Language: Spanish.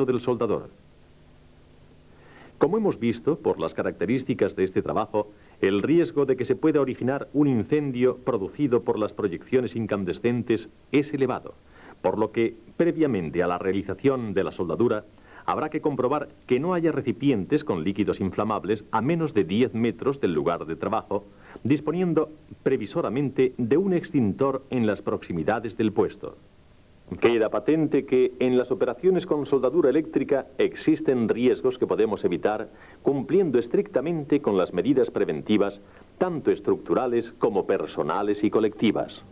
del soldador. Como hemos visto, por las características de este trabajo, el riesgo de que se pueda originar un incendio producido por las proyecciones incandescentes es elevado, por lo que, previamente a la realización de la soldadura, habrá que comprobar que no haya recipientes con líquidos inflamables a menos de 10 metros del lugar de trabajo, disponiendo previsoramente de un extintor en las proximidades del puesto. Queda patente que en las operaciones con soldadura eléctrica existen riesgos que podemos evitar cumpliendo estrictamente con las medidas preventivas, tanto estructurales como personales y colectivas.